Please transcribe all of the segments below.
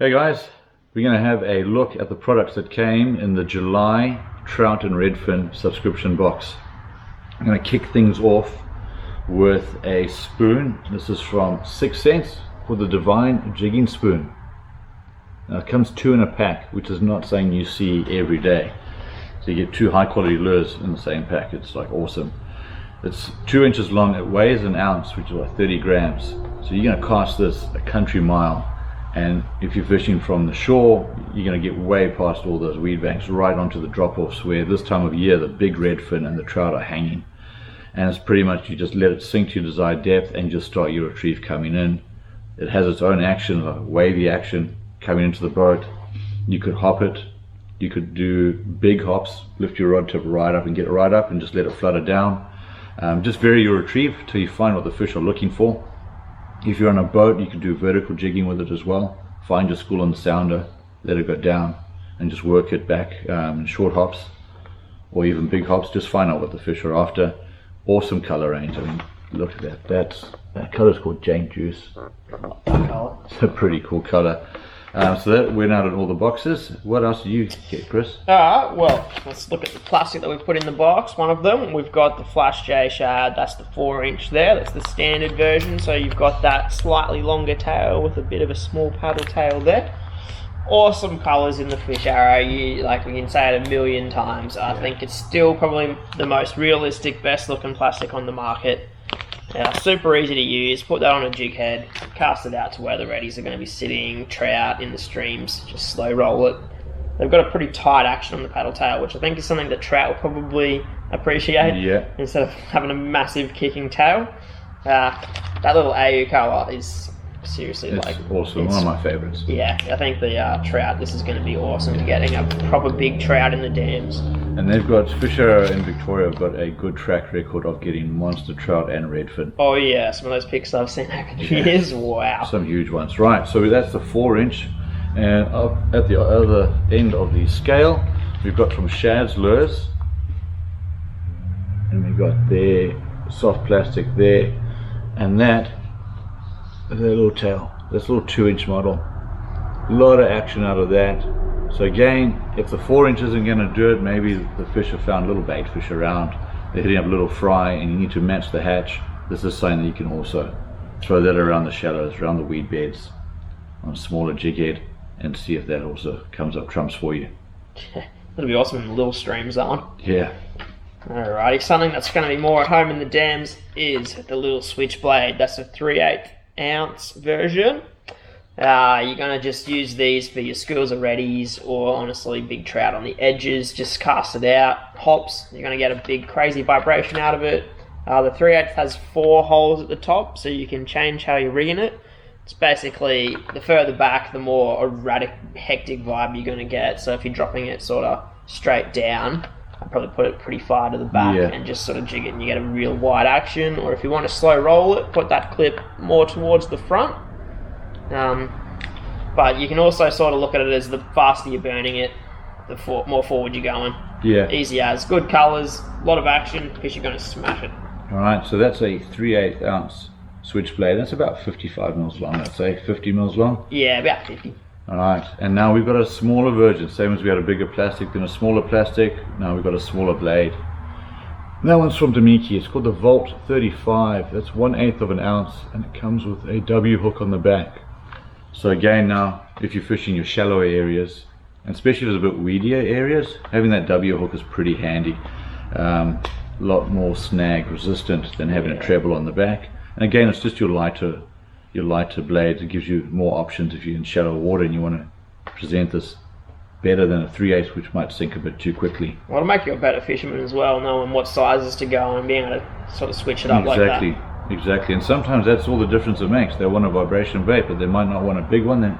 Hey guys, we're going to have a look at the products that came in the July Trout and Redfin subscription box. I'm going to kick things off with a spoon. This is from 6 cents for the Divine Jigging Spoon. Now it comes 2 in a pack, which is not something you see every day. So you get 2 high quality lures in the same pack. It's like awesome. It's 2 inches long, it weighs an ounce, which is like 30 grams. So you're going to cast this a country mile. And if you're fishing from the shore, you're going to get way past all those weed banks, right onto the drop-offs where this time of year the big redfin and the trout are hanging. And it's pretty much, you just let it sink to your desired depth and just start your retrieve coming in. It has its own action, like wavy action coming into the boat. You could hop it, you could do big hops, lift your rod tip right up and get it right up and just let it flutter down. Just vary your retrieve till you find what the fish are looking for. If you're on a boat, you can do vertical jigging with it as well. Find your school on the sounder, let it go down, and just work it back in short hops or even big hops. Just find out what the fish are after. Awesome color range. I mean, look at that. That color is called Jane Juice. It's a pretty cool color. So that went out in all the boxes. What else did you get, Chris? Well, let's look at the plastic that we've put in the box. One of them, we've got the Flash J shad. That's the 4-inch there. That's the standard version. So you've got that slightly longer tail with a bit of a small paddle tail there. Awesome colors in the fish arrow. We can say it a million times. I think it's still probably the most realistic, best looking plastic on the market. Super easy to use. Put that on a jig head, cast it out to where the reddies are going to be sitting, trout in the streams, just slow roll it. They've got a pretty tight action on the paddle tail, which I think is something that trout will probably appreciate. Yeah. Instead of having a massive kicking tail. That little AU color is seriously awesome. One of my favorites. Yeah, I think the trout, this is going to be awesome to getting a proper big trout in the dams. And they've got, Fisher in Victoria have got a good track record of getting monster trout and redfin. Oh yeah, some of those pics I've seen over the years, wow. Some huge ones. Right, so that's the 4-inch. And at the other end of the scale, we've got from Shad's Lures. And we've got their soft plastic there. And that, their little tail. This little 2-inch model. A lot of action out of that. So again, if the 4-inch isn't going to do it, maybe the fish have found little bait fish around. They're hitting up a little fry and you need to match the hatch. This is something that you can also throw that around the shallows, around the weed beds, on a smaller jig head, and see if that also comes up trumps for you. That'll be awesome in the little streams, that one. Yeah. Alrighty, something that's going to be more at home in the dams is the little switchblade. That's a 3/8 ounce version. You're going to just use these for your schools or reddies, or honestly big trout on the edges. Just cast it out, hops. You're going to get a big crazy vibration out of it. The 3/8 has 4 holes at the top, so you can change how you're rigging it. It's basically, the further back, the more erratic, hectic vibe you're going to get. So if you're dropping it sort of straight down, I'd probably put it pretty far to the back and just sort of jig it and you get a real wide action. Or if you want to slow roll it, put that clip more towards the front. But you can also sort of look at it as the faster you're burning it, the more forward you're going. Yeah. Easy as. Good colours, a lot of action, because you're going to smash it. Alright, so that's a 3/8 ounce switchblade. That's about 55 mils long, I'd say. 50 mils long? Yeah, about 50. Alright, and now we've got a smaller version. Same as we had a bigger plastic, then a smaller plastic. Now we've got a smaller blade. And that one's from Demiki. It's called the Volt 35. That's 1/8 of an ounce, and it comes with a W hook on the back. So again, now if you're fishing your shallower areas, and especially if it's a bit weedier areas, having that W hook is pretty handy. A lot more snag resistant than having a treble on the back. And again, it's just your lighter blade. It gives you more options if you're in shallow water and you want to present this better than a 3/8, which might sink a bit too quickly. Well, it'll make you a better fisherman as well, knowing what sizes to go and being able to sort of switch it up like that. Exactly, and sometimes that's all the difference it makes. They want a vibration bait, but they might not want a big one, they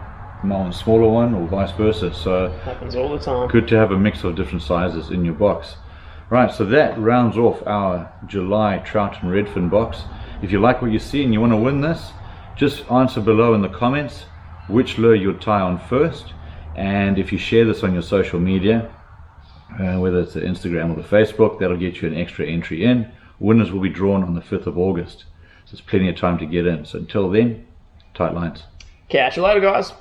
might want a smaller one, or vice versa. So happens all the time. Good to have a mix of different sizes in your box. Right, so that rounds off our July Trout and Redfin box. If you like what you see and you want to win this, just answer below in the comments which lure you'll tie on first, and if you share this on your social media, whether it's the Instagram or the Facebook, that'll get you an extra entry in. Winners will be drawn on the 5th of August. So there's plenty of time to get in. So until then, tight lines. Catch you later, guys.